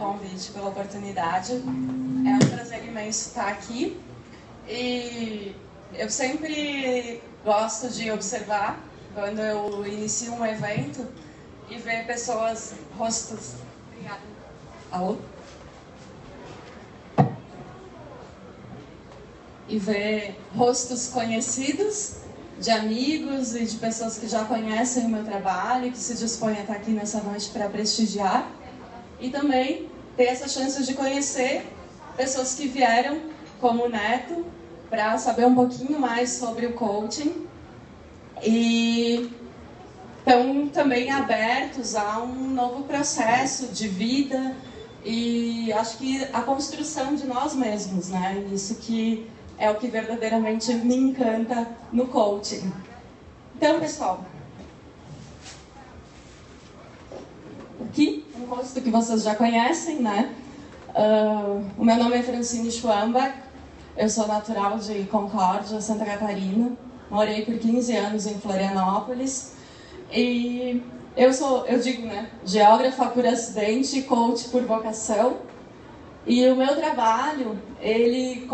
convite, pela oportunidade. É um prazer imenso estar aqui. E eu sempre gosto de observar, quando eu inicio um evento, e ver pessoas, rostos... Obrigada. Alô? E ver rostos conhecidos, de amigos e de pessoas que já conhecem o meu trabalho, que se dispõem a estar aqui nessa noite para prestigiar. E também ter essa chance de conhecer pessoas que vieram, como o Neto, para saber um pouquinho mais sobre o coaching. E estão também abertos a um novo processo de vida e acho que a construção de nós mesmos, né? Isso que é o que verdadeiramente me encanta no coaching. Então, pessoal, aqui um rosto que vocês já conhecem, né? O meu nome é Francine Schwambach, eu sou natural de Concórdia, Santa Catarina, morei por 15 anos em Florianópolis e eu digo, né, geógrafa por acidente e coach por vocação. E o meu trabalho, ele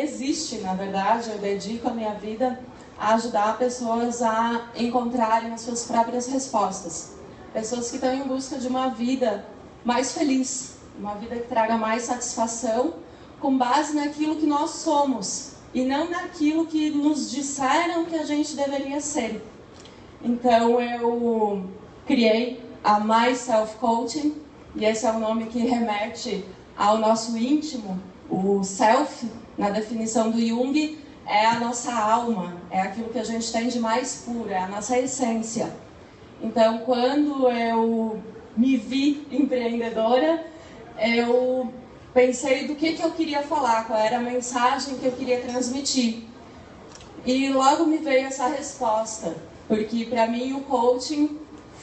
existe, na verdade, eu dedico a minha vida a ajudar pessoas a encontrarem as suas próprias respostas. Pessoas que estão em busca de uma vida mais feliz, uma vida que traga mais satisfação, com base naquilo que nós somos, e não naquilo que nos disseram que a gente deveria ser. Então eu criei a My Self Coaching, e esse é o nome que remete ao nosso íntimo. O self, na definição do Jung, é a nossa alma, é aquilo que a gente tem de mais puro, é a nossa essência. Então, quando eu me vi empreendedora, eu pensei do que eu queria falar, qual era a mensagem que eu queria transmitir. E logo me veio essa resposta, porque para mim o coaching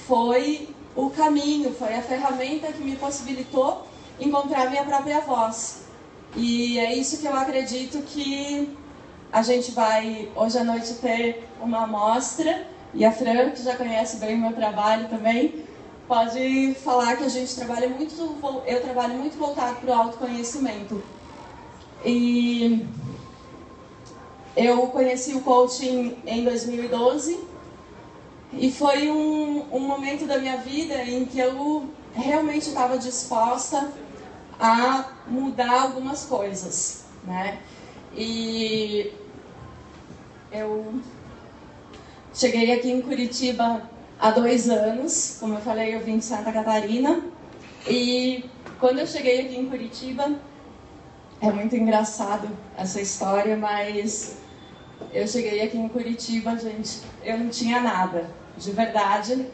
foi o caminho, foi a ferramenta que me possibilitou encontrar minha própria voz. E é isso que eu acredito que a gente vai hoje à noite ter uma amostra, e a Fran, que já conhece bem o meu trabalho também, pode falar que eu trabalho muito voltado para o autoconhecimento. E eu conheci o coaching em 2012 e foi um momento da minha vida em que eu realmente estava disposta a mudar algumas coisas, né? E eu cheguei aqui em Curitiba há 2 anos, como eu falei, eu vim de Santa Catarina, e quando eu cheguei aqui em Curitiba, é muito engraçado essa história, mas eu cheguei aqui em Curitiba, gente, eu não tinha nada, de verdade.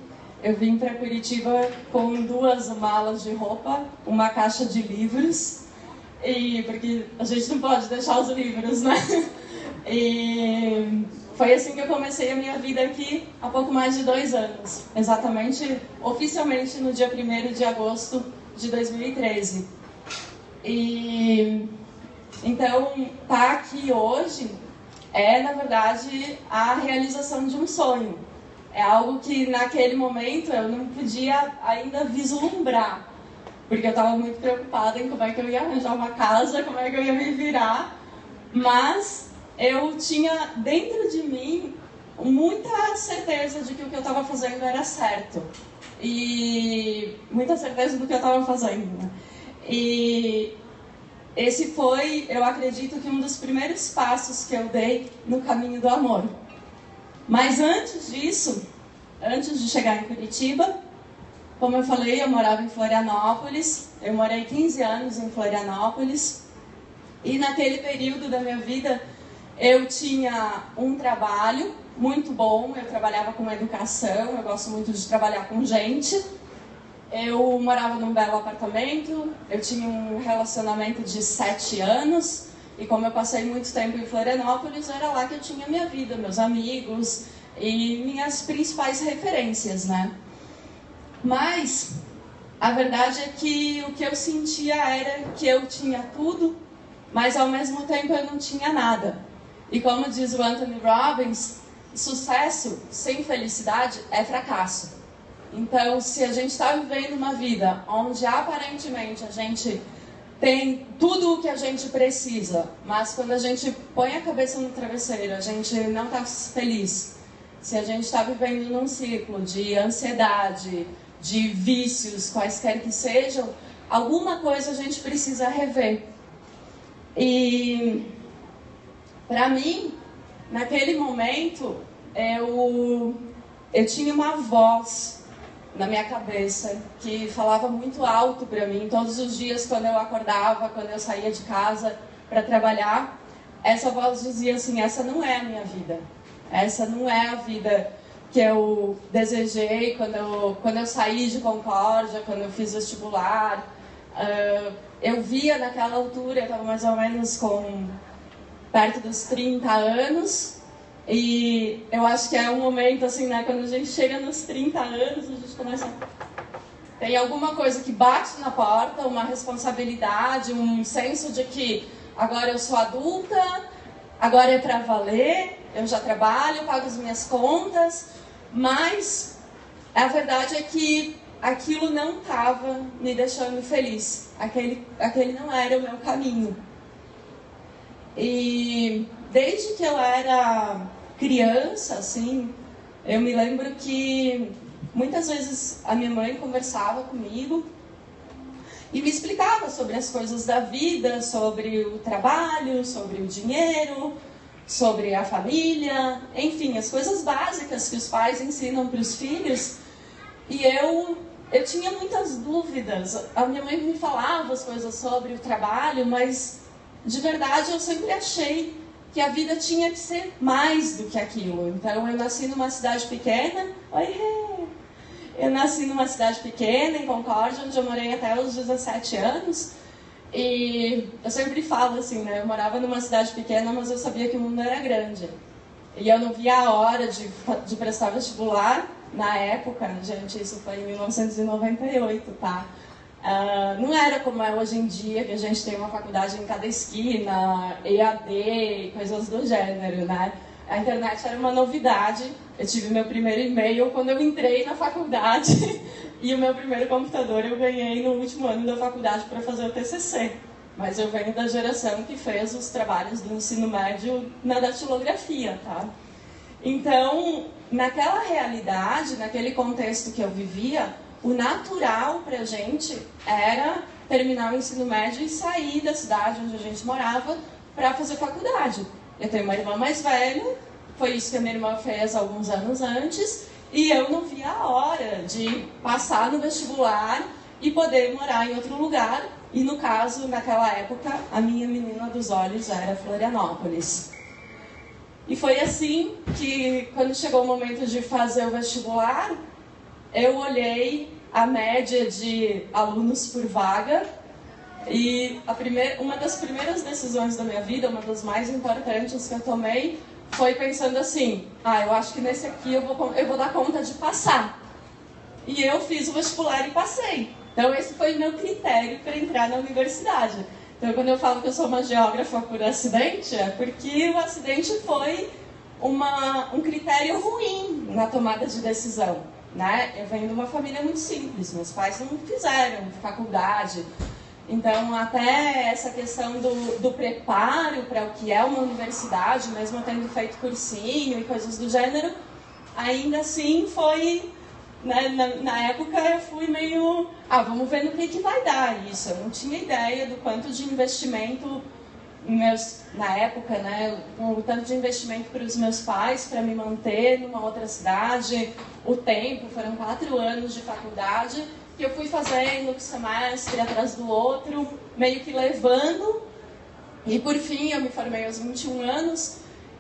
Eu vim para Curitiba com 2 malas de roupa, uma caixa de livros, porque a gente não pode deixar os livros, né? E foi assim que eu comecei a minha vida aqui há pouco mais de 2 anos, exatamente, oficialmente no dia 1º de agosto de 2013. E então, estar aqui hoje é, na verdade, a realização de um sonho. É algo que naquele momento eu não podia ainda vislumbrar, porque eu estava muito preocupada em como é que eu ia arranjar uma casa, como é que eu ia me virar, mas eu tinha dentro de mim muita certeza de que o que eu estava fazendo era certo, e muita certeza do que eu estava fazendo. E esse foi, eu acredito que um dos primeiros passos que eu dei no caminho do amor. Mas antes disso, antes de chegar em Curitiba, como eu falei, eu morava em Florianópolis, eu morei 15 anos em Florianópolis, e naquele período da minha vida eu tinha um trabalho muito bom, eu trabalhava com educação, eu gosto muito de trabalhar com gente, eu morava num belo apartamento, eu tinha um relacionamento de 7 anos, e como eu passei muito tempo em Florianópolis, era lá que eu tinha minha vida, meus amigos e minhas principais referências, né? Mas a verdade é que o que eu sentia era que eu tinha tudo, mas ao mesmo tempo eu não tinha nada. E como diz o Anthony Robbins, sucesso sem felicidade é fracasso. Então, se a gente está vivendo uma vida onde aparentemente a gente tem tudo o que a gente precisa, mas quando a gente põe a cabeça no travesseiro, a gente não está feliz. Se a gente está vivendo num ciclo de ansiedade, de vícios, quaisquer que sejam, alguma coisa a gente precisa rever. E, para mim, naquele momento, eu tinha uma voz na minha cabeça que falava muito alto para mim todos os dias quando eu acordava, quando eu saía de casa para trabalhar. Essa voz dizia assim: essa não é a minha vida, essa não é a vida que eu desejei quando eu saí de Concórdia, quando eu fiz vestibular. Eu via naquela altura, eu estava mais ou menos perto dos 30 anos. E eu acho que é um momento assim, né, quando a gente chega nos 30 anos, a gente começa... Tem alguma coisa que bate na porta, uma responsabilidade, um senso de que agora eu sou adulta, agora é para valer, eu já trabalho, pago as minhas contas, mas a verdade é que aquilo não estava me deixando feliz, aquele não era o meu caminho. E desde que eu era criança, assim, eu me lembro que muitas vezes a minha mãe conversava comigo e me explicava sobre as coisas da vida, sobre o trabalho, sobre o dinheiro, sobre a família, enfim, as coisas básicas que os pais ensinam para os filhos. E eu tinha muitas dúvidas. A minha mãe me falava as coisas sobre o trabalho, mas de verdade eu sempre achei que a vida tinha que ser mais do que aquilo. Então eu nasci numa cidade pequena. Eu nasci numa cidade pequena, em Concórdia, onde eu morei até os 17 anos. E eu sempre falo assim, né? Eu morava numa cidade pequena, mas eu sabia que o mundo era grande. E eu não via a hora de prestar vestibular na época, gente, isso foi em 1998, tá? Não era como é hoje em dia, que a gente tem uma faculdade em cada esquina, EAD, coisas do gênero, né? A internet era uma novidade. Eu tive meu primeiro e-mail quando eu entrei na faculdade e o meu primeiro computador eu ganhei no último ano da faculdade para fazer o TCC. Mas eu venho da geração que fez os trabalhos do ensino médio na datilografia, tá? Então, naquela realidade, naquele contexto que eu vivia, o natural para a gente era terminar o ensino médio e sair da cidade onde a gente morava para fazer faculdade. Eu tenho uma irmã mais velha, foi isso que a minha irmã fez alguns anos antes, e eu não via a hora de passar no vestibular e poder morar em outro lugar. E no caso, naquela época, a minha menina dos olhos era Florianópolis. E foi assim que, quando chegou o momento de fazer o vestibular, eu olhei a média de alunos por vaga e uma das primeiras decisões da minha vida, uma das mais importantes que eu tomei, foi pensando assim: eu acho que nesse aqui eu vou dar conta de passar. E eu fiz o vestibular e passei. Então esse foi o meu critério para entrar na universidade. Então quando eu falo que eu sou uma geógrafa por acidente, é porque o acidente foi um critério ruim na tomada de decisão, né? Eu venho de uma família muito simples, meus pais não fizeram faculdade. Então, até essa questão do preparo para o que é uma universidade, mesmo eu tendo feito cursinho e coisas do gênero, ainda assim foi, né, na época eu fui meio, vamos ver no que vai dar isso. Eu não tinha ideia do quanto de investimento, na época, né, o tanto de investimento para os meus pais, para me manter numa outra cidade, o tempo, foram 4 anos de faculdade, que eu fui fazendo um semestre atrás do outro, meio que levando, e por fim eu me formei aos 21 anos,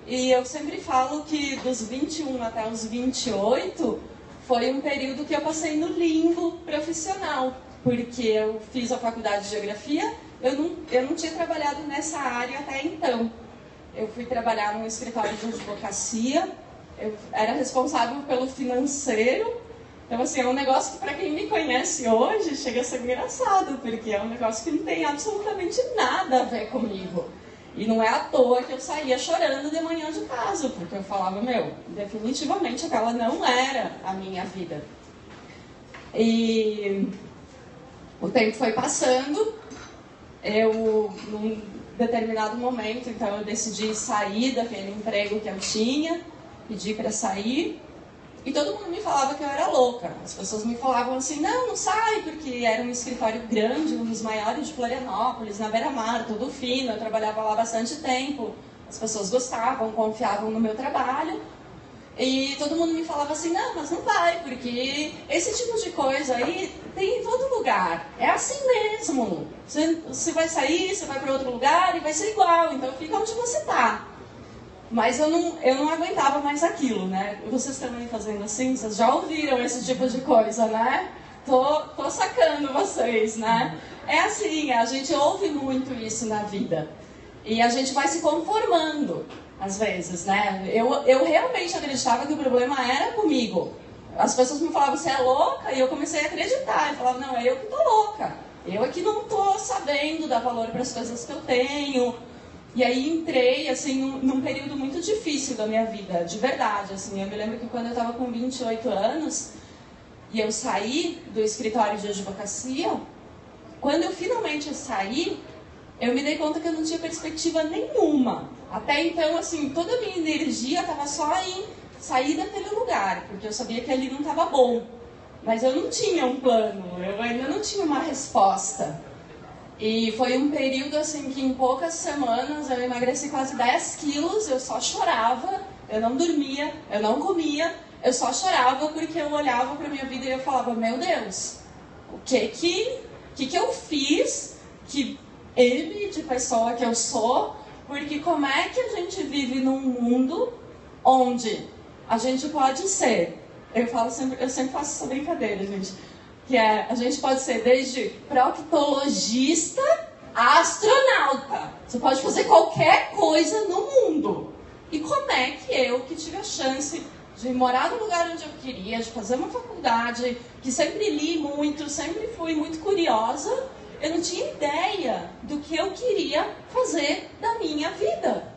e eu sempre falo que dos 21 até os 28 foi um período que eu passei no limbo profissional, porque eu fiz a faculdade de geografia, eu não tinha trabalhado nessa área até então. Eu fui trabalhar num escritório de advocacia, eu era responsável pelo financeiro. Então, assim, é um negócio que, para quem me conhece hoje, chega a ser engraçado, porque é um negócio que não tem absolutamente nada a ver comigo. E não é à toa que eu saía chorando de manhã de casa, porque eu falava, definitivamente aquela não era a minha vida. E o tempo foi passando, num determinado momento, então eu decidi sair daquele emprego que eu tinha, pedi para sair, e todo mundo me falava que eu era louca. As pessoas me falavam assim, não sai, porque era um escritório grande, um dos maiores de Florianópolis, na beira-mar, tudo fino, eu trabalhava lá bastante tempo, as pessoas gostavam, confiavam no meu trabalho, e todo mundo me falava assim, não, mas não vai, porque esse tipo de coisa aí tem em todo lugar, é assim mesmo, você vai sair, você vai para outro lugar e vai ser igual, então fica onde você está. Mas eu não aguentava mais aquilo, né? Vocês também fazendo assim, vocês já ouviram esse tipo de coisa, né? Tô sacando vocês, né? É assim, a gente ouve muito isso na vida. E a gente vai se conformando, às vezes, né? Eu realmente acreditava que o problema era comigo. As pessoas me falavam, você é louca? E eu comecei a acreditar. Eu falava, não, é eu que tô louca. Eu é que não tô sabendo dar valor para as coisas que eu tenho. E aí entrei, assim, num período muito difícil da minha vida, de verdade, assim. Eu me lembro que quando eu estava com 28 anos, e eu saí do escritório de advocacia, quando eu finalmente saí, eu me dei conta que eu não tinha perspectiva nenhuma. Até então, assim, toda a minha energia estava só em sair daquele lugar, porque eu sabia que ali não estava bom. Mas eu não tinha um plano, eu ainda não tinha uma resposta. E foi um período assim que em poucas semanas eu emagreci quase 10 quilos, eu só chorava, eu não dormia, eu não comia, eu só chorava porque eu olhava para minha vida e eu falava, meu Deus, o que eu fiz que de pessoa que eu sou, porque como é que a gente vive num mundo onde a gente pode ser, eu sempre faço essa brincadeira, gente, que a gente pode ser desde proctologista a astronauta. Você pode fazer qualquer coisa no mundo. E como é que eu, que tive a chance de morar no lugar onde eu queria, de fazer uma faculdade, que sempre li muito, sempre fui muito curiosa, eu não tinha ideia do que eu queria fazer da minha vida.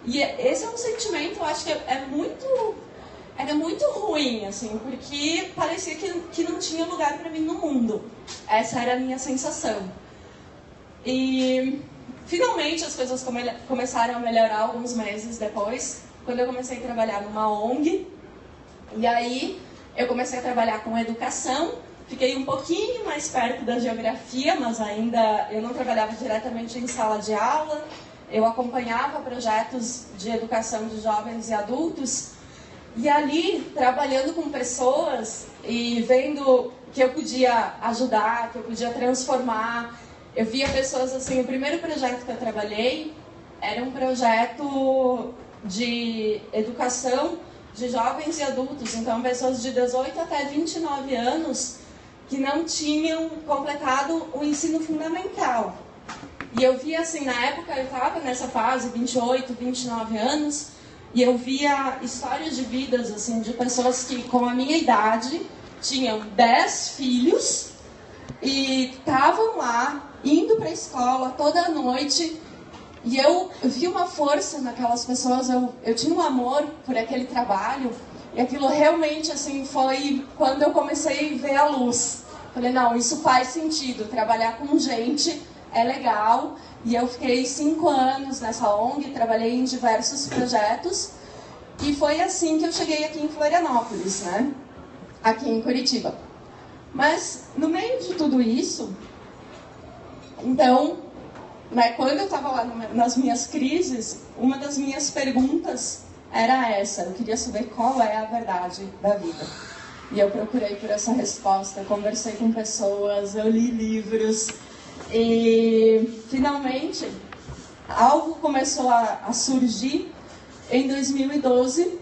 E esse é um sentimento, eu acho que era muito ruim, assim, porque parecia que não tinha lugar para mim no mundo. Essa era a minha sensação. E finalmente as coisas começaram a melhorar alguns meses depois, quando eu comecei a trabalhar numa ONG. E aí eu comecei a trabalhar com educação, fiquei um pouquinho mais perto da geografia, mas ainda eu não trabalhava diretamente em sala de aula. Eu acompanhava projetos de educação de jovens e adultos. E ali, trabalhando com pessoas e vendo que eu podia ajudar, que eu podia transformar, eu via pessoas assim, o primeiro projeto que eu trabalhei era um projeto de educação de jovens e adultos, então pessoas de 18 até 29 anos que não tinham completado o ensino fundamental. E eu via assim, na época eu estava nessa fase, 28, 29 anos, e eu via histórias de vidas, assim, de pessoas que, com a minha idade, tinham 10 filhos e estavam lá, indo para a escola toda noite. E eu vi uma força naquelas pessoas, eu tinha um amor por aquele trabalho. E aquilo realmente, assim, foi quando eu comecei a ver a luz. Falei, não, isso faz sentido, trabalhar com gente é legal. E eu fiquei 5 anos nessa ONG, trabalhei em diversos projetos. E foi assim que eu cheguei aqui em Florianópolis, né? Aqui em Curitiba. Mas, no meio de tudo isso, então, né, quando eu estava lá nas minhas crises, uma das minhas perguntas era essa. Eu queria saber qual é a verdade da vida. E eu procurei por essa resposta, conversei com pessoas, eu li livros. E, finalmente, algo começou a surgir em 2012,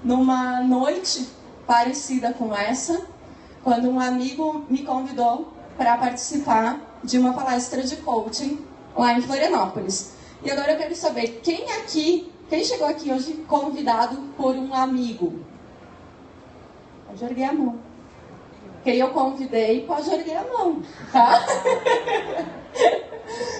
numa noite parecida com essa, quando um amigo me convidou para participar de uma palestra de coaching lá em Florianópolis. E agora eu quero saber, quem chegou aqui hoje convidado por um amigo? Pode erguer a mão. Quem eu convidei pode erguer a mão, tá?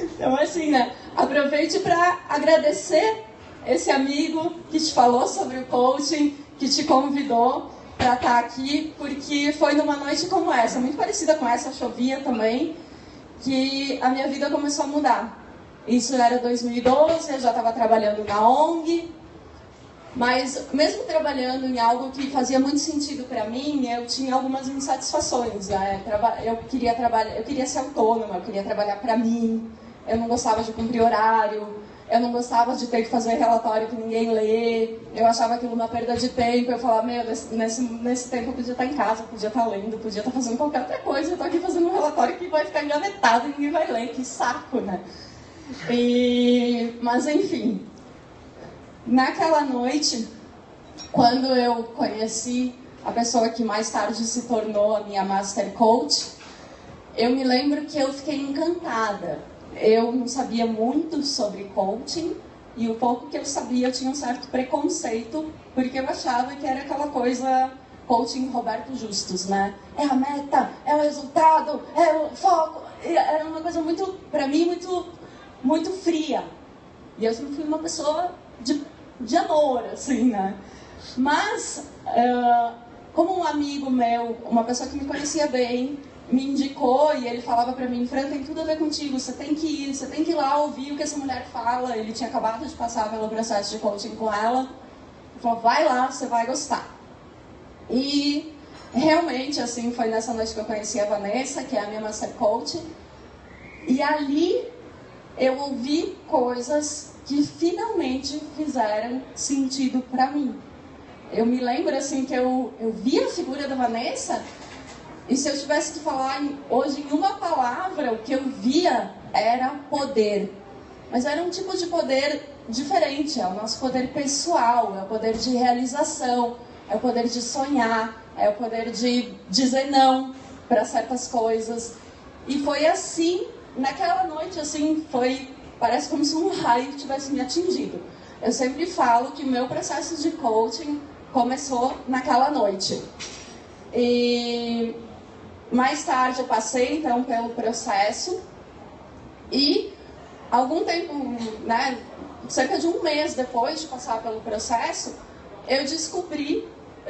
Então, assim, né? Aproveite para agradecer esse amigo que te falou sobre o coaching, que te convidou. para estar aqui, porque foi numa noite como essa, muito parecida com essa, chovia também, que a minha vida começou a mudar. Isso era 2012, eu já estava trabalhando na ONG, mas mesmo trabalhando em algo que fazia muito sentido para mim, eu tinha algumas insatisfações. Eu queria ser autônoma, eu queria trabalhar para mim, eu não gostava de cumprir horário, eu não gostava de ter que fazer relatório que ninguém lê, eu achava aquilo uma perda de tempo, eu falava, meu, nesse tempo eu podia estar em casa, podia estar lendo, podia estar fazendo qualquer outra coisa, eu estou aqui fazendo um relatório que vai ficar engavetado e ninguém vai ler, que saco, né? Mas enfim, naquela noite, quando eu conheci a pessoa que mais tarde se tornou a minha Master Coach, eu me lembro que eu fiquei encantada. Eu não sabia muito sobre coaching e o pouco que eu sabia eu tinha um certo preconceito, porque eu achava que era aquela coisa coaching Roberto Justus, né? É a meta, é o resultado, é o foco. Era uma coisa muito, para mim, muito fria. E eu sempre fui uma pessoa de amor, assim, né? Mas, como um amigo meu, uma pessoa que me conhecia bem, me indicou e ele falava pra mim, Fran, tem tudo a ver contigo, você tem que ir lá ouvir o que essa mulher fala. Ele tinha acabado de passar pelo processo de coaching com ela. Ele falou, vai lá, você vai gostar. E realmente, assim, foi nessa noite que eu conheci a Vanessa, que é a minha Master Coach. E ali eu ouvi coisas que finalmente fizeram sentido pra mim. Eu me lembro, assim, que eu vi a figura da Vanessa. E se eu tivesse que falar hoje em uma palavra, o que eu via era poder. Mas era um tipo de poder diferente, é o nosso poder pessoal, é o poder de realização, é o poder de sonhar, é o poder de dizer não para certas coisas. E foi assim, naquela noite, assim, parece como se um raio tivesse me atingido. Eu sempre falo que o meu processo de coaching começou naquela noite. E mais tarde eu passei, então, pelo processo e algum tempo, né, cerca de um mês depois de passar pelo processo, eu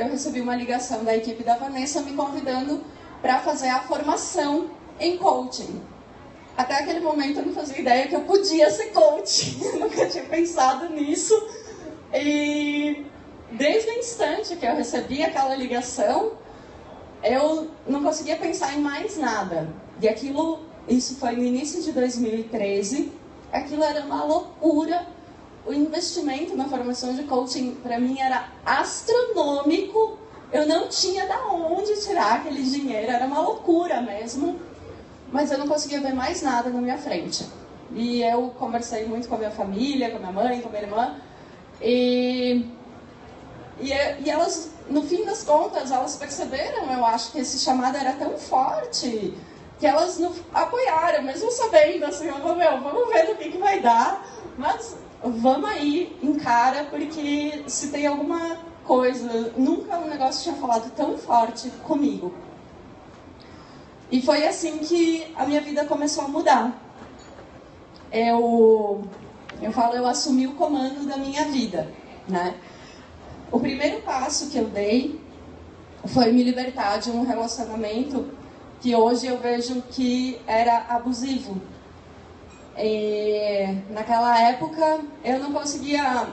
recebi uma ligação da equipe da Vanessa me convidando para fazer a formação em coaching. Até aquele momento eu não fazia ideia que eu podia ser coach, eu nunca tinha pensado nisso. E desde o instante que eu recebi aquela ligação, eu não conseguia pensar em mais nada. E isso foi no início de 2013, aquilo era uma loucura. O investimento na formação de coaching, para mim, era astronômico. Eu não tinha de onde tirar aquele dinheiro, era uma loucura mesmo. Mas eu não conseguia ver mais nada na minha frente. E eu conversei muito com a minha família, com a minha mãe, com a minha irmã. E elas, no fim das contas, elas perceberam, eu acho, que esse chamado era tão forte que elas nos apoiaram, mesmo sabendo, assim, vamos ver no que vai dar, mas vamos aí, encara, porque se tem alguma coisa, nunca um negócio tinha falado tão forte comigo. E foi assim que a minha vida começou a mudar. Eu assumi o comando da minha vida, né? O primeiro passo que eu dei foi me libertar de um relacionamento que hoje eu vejo que era abusivo. E naquela época eu não conseguia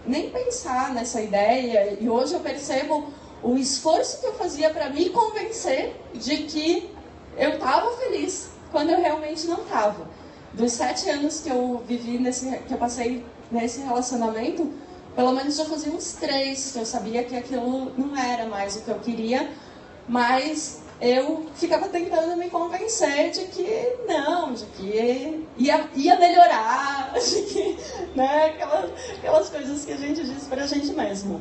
nem pensar nessa ideia, e hoje eu percebo o esforço que eu fazia para me convencer de que eu estava feliz quando eu realmente não estava. Dos 7 anos que eu que eu passei nesse relacionamento, pelo menos já fazia uns 3 que eu sabia que aquilo não era mais o que eu queria, mas eu ficava tentando me convencer de que não, de que ia melhorar, de que, né, aquelas coisas que a gente diz pra gente mesmo.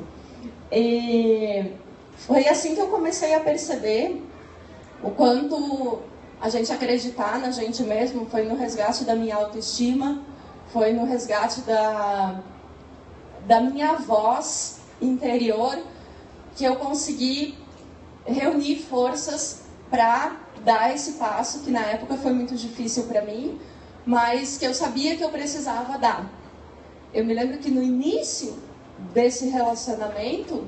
E foi assim que eu comecei a perceber o quanto a gente acreditar na gente mesmo foi no resgate da minha autoestima, foi no resgate da minha voz interior, que eu consegui reunir forças para dar esse passo, que na época foi muito difícil para mim, mas que eu sabia que eu precisava dar. Eu me lembro que no início desse relacionamento,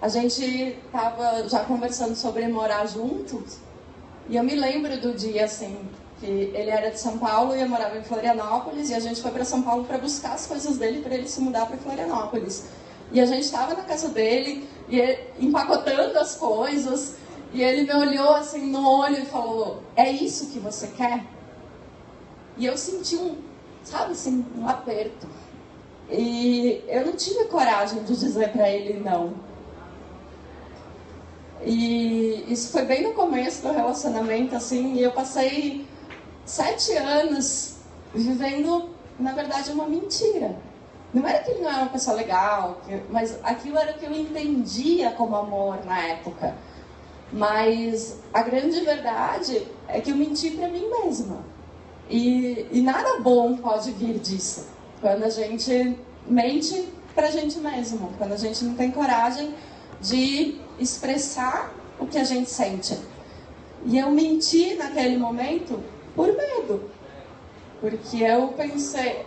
a gente estava já conversando sobre morar juntos, e eu me lembro do dia, assim, que ele era de São Paulo e eu morava em Florianópolis, e a gente foi para São Paulo para buscar as coisas dele para ele se mudar para Florianópolis. E a gente estava na casa dele, e empacotando as coisas, e ele me olhou assim no olho e falou: é isso que você quer? E eu senti sabe assim, um aperto. E eu não tive coragem de dizer para ele não. E isso foi bem no começo do relacionamento, assim, e eu passei 7 anos vivendo, na verdade, uma mentira. Não era que ele não era uma pessoa legal, mas aquilo era o que eu entendia como amor na época. Mas a grande verdade é que eu menti para mim mesma. E nada bom pode vir disso. Quando a gente mente pra gente mesmo. Quando a gente não tem coragem de expressar o que a gente sente. E eu menti naquele momento por medo. Porque eu pensei,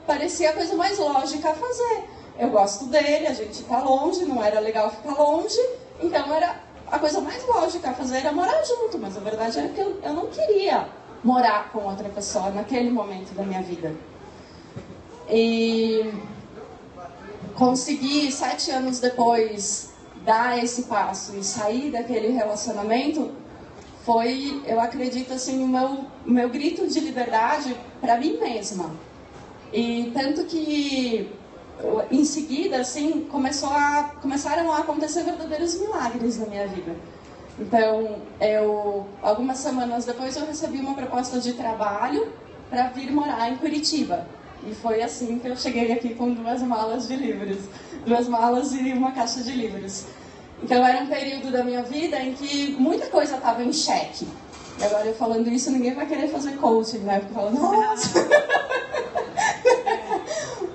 parecia a coisa mais lógica a fazer. Eu gosto dele, a gente tá longe, não era legal ficar longe, então era a coisa mais lógica a fazer era morar junto, mas a verdade é que eu não queria morar com outra pessoa naquele momento da minha vida. E conseguir, 7 anos depois, dar esse passo e sair daquele relacionamento foi, eu acredito, assim, o meu grito de liberdade para mim mesma. E tanto que em seguida, assim, começaram a acontecer verdadeiros milagres na minha vida. Então, algumas semanas depois, eu recebi uma proposta de trabalho para vir morar em Curitiba. E foi assim que eu cheguei aqui com 2 malas de livros. 2 malas e uma caixa de livros. Então, era um período da minha vida em que muita coisa estava em xeque. E agora, eu falando isso, ninguém vai querer fazer coaching, né? Porque falando, nossa...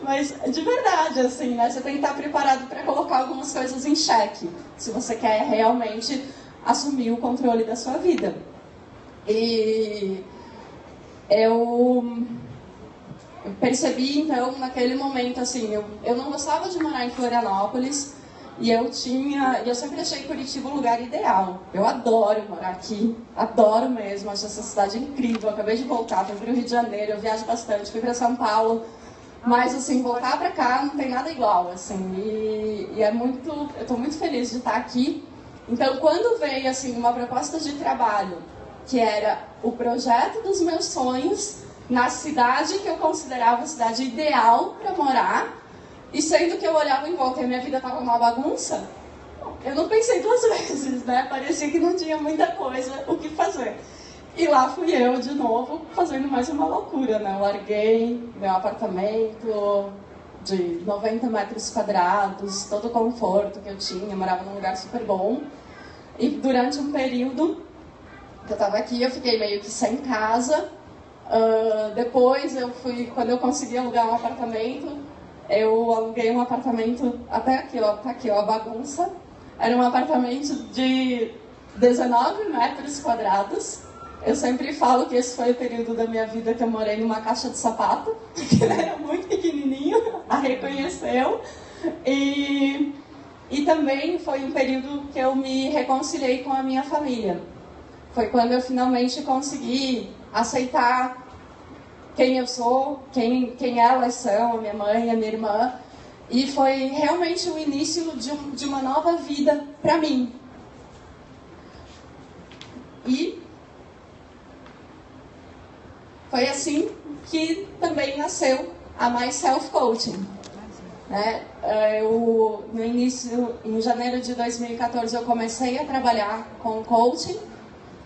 Mas, de verdade, assim, né? Você tem que estar preparado para colocar algumas coisas em xeque, se você quer realmente assumir o controle da sua vida. E eu percebi, então, naquele momento, assim, eu não gostava de morar em Florianópolis, e eu sempre achei Curitiba o lugar ideal. Eu adoro morar aqui, adoro mesmo, acho essa cidade incrível. Eu acabei de voltar, fui para o Rio de Janeiro, eu viajo bastante, fui para São Paulo. Mas, assim, voltar pra cá não tem nada igual, assim, e eu tô muito feliz de estar aqui. Então, quando veio, assim, uma proposta de trabalho, que era o projeto dos meus sonhos, na cidade que eu considerava a cidade ideal para morar, e sendo que eu olhava em volta e a minha vida estava uma bagunça, eu não pensei 2 vezes, né? Parecia que não tinha muita coisa o que fazer. E lá fui eu, de novo, fazendo mais uma loucura, né? Eu larguei meu apartamento de 90 metros quadrados, todo o conforto que eu tinha, morava num lugar super bom. E durante um período que eu estava aqui, eu fiquei meio que sem casa. Depois, quando eu consegui alugar um apartamento, eu aluguei um apartamento, até aqui, ó, tá aqui, ó, a bagunça. Era um apartamento de 19 metros quadrados. Eu sempre falo que esse foi o período da minha vida que eu morei numa caixa de sapato, porque ele era muito pequenininho, a reconheceu. E também foi um período que eu me reconciliei com a minha família. Foi quando eu finalmente consegui aceitar quem eu sou, quem elas são, a minha mãe, a minha irmã. E foi realmente o início de uma nova vida para mim. E foi assim que também nasceu a My Self Coaching. Né? No início, em janeiro de 2014, eu comecei a trabalhar com coaching.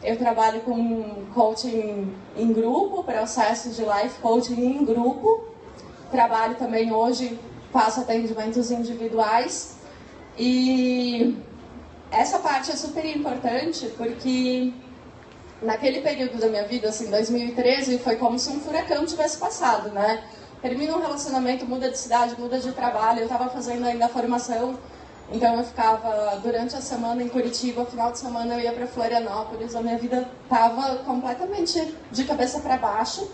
Eu trabalho com coaching em grupo, processo de life coaching em grupo. Trabalho também hoje, faço atendimentos individuais. E essa parte é super importante porque naquele período da minha vida, assim, 2013, foi como se um furacão tivesse passado, né? Termina um relacionamento, muda de cidade, muda de trabalho. Eu estava fazendo ainda a formação, então eu ficava durante a semana em Curitiba, final de semana eu ia para Florianópolis. A minha vida estava completamente de cabeça para baixo.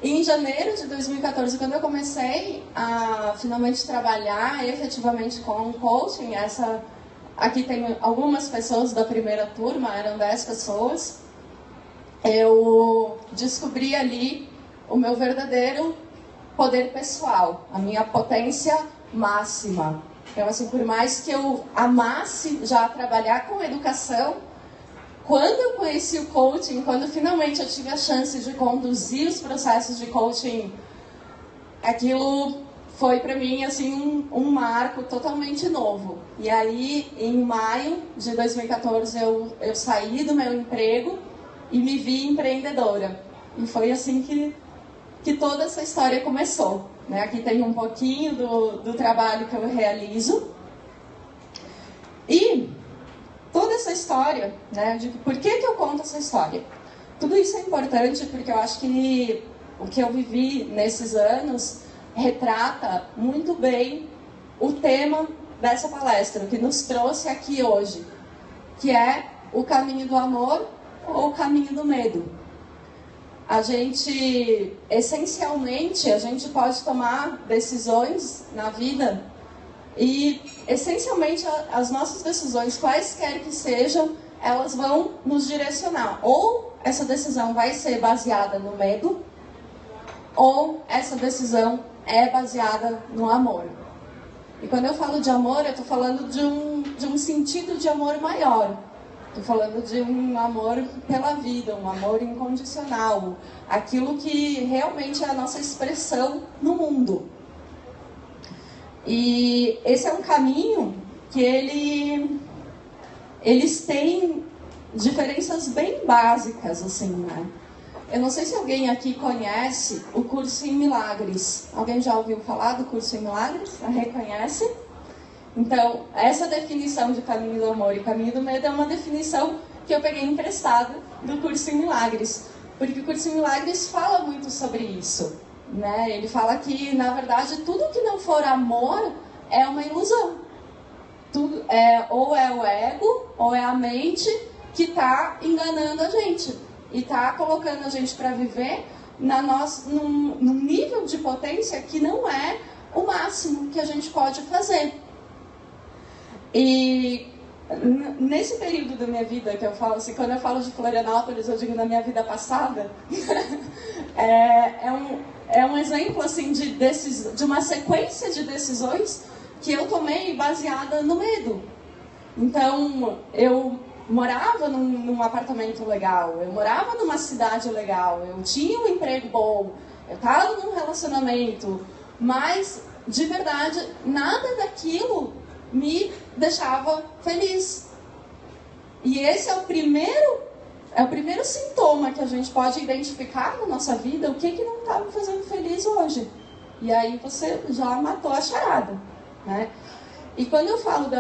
E em janeiro de 2014, quando eu comecei a finalmente trabalhar efetivamente com coaching, aqui tem algumas pessoas da primeira turma, eram 10 pessoas, eu descobri ali o meu verdadeiro poder pessoal, a minha potência máxima. Então, assim, por mais que eu amasse já trabalhar com educação, quando eu conheci o coaching, quando finalmente eu tive a chance de conduzir os processos de coaching, aquilo foi para mim assim um marco totalmente novo. E aí, em maio de 2014, eu saí do meu emprego e me vi empreendedora. E foi assim que toda essa história começou, né? Aqui tem um pouquinho do trabalho que eu realizo. E toda essa história, né? De por que eu conto essa história? Tudo isso é importante porque eu acho que o que eu vivi nesses anos retrata muito bem o tema dessa palestra, o que nos trouxe aqui hoje, que é o caminho do amor ou o caminho do medo. A gente, essencialmente, a gente pode tomar decisões na vida e, essencialmente, as nossas decisões, quaisquer que sejam, elas vão nos direcionar. Ou essa decisão vai ser baseada no medo, ou essa decisão é baseada no amor. E quando eu falo de amor, eu estou falando de um sentido de amor maior. Estou falando de um amor pela vida, um amor incondicional. Aquilo que realmente é a nossa expressão no mundo. E esse é um caminho que eles têm diferenças bem básicas, assim, né? Eu não sei se alguém aqui conhece o Curso em Milagres. Alguém já ouviu falar do Curso em Milagres? Reconhece? Então, essa definição de caminho do amor e caminho do medo é uma definição que eu peguei emprestada do Curso em Milagres. Porque o Curso em Milagres fala muito sobre isso, né? Ele fala que, na verdade, tudo que não for amor é uma ilusão. Tudo ou é o ego, ou é a mente que está enganando a gente. E está colocando a gente para viver num nível de potência que não é o máximo que a gente pode fazer. E nesse período da minha vida que eu falo assim, quando eu falo de Florianópolis, eu digo na minha vida passada, é um exemplo assim de uma sequência de decisões que eu tomei baseada no medo. Então, eu morava num apartamento legal, eu morava numa cidade legal, eu tinha um emprego bom, eu estava num relacionamento, mas, de verdade, nada daquilo me deixava feliz. E esse é o primeiro sintoma que a gente pode identificar na nossa vida, o que não está me fazendo feliz hoje. E aí você já matou a charada, né? E quando eu falo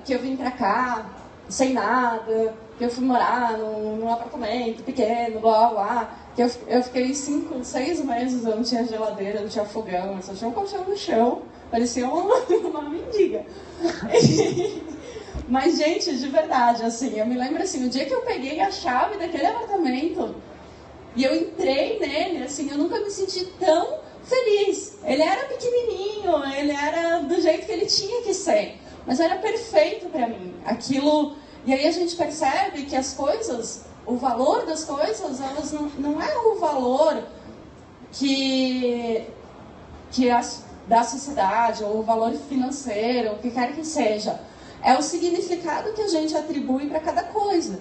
que eu vim pra cá sem nada, que eu fui morar num apartamento pequeno, blá blá, que eu fiquei 5, 6 meses, eu não tinha geladeira, não tinha fogão, eu só tinha um colchão no chão, parecia uma mendiga. Mas, gente, de verdade, assim, eu me lembro assim, o dia que eu peguei a chave daquele apartamento e eu entrei nele, assim, eu nunca me senti tão feliz. Ele era pequenininho, ele era do jeito que ele tinha que ser, mas era perfeito para mim. Aquilo, e aí a gente percebe que as coisas, o valor das coisas, elas não é o valor da sociedade, ou o valor financeiro, o que quer que seja. É o significado que a gente atribui para cada coisa.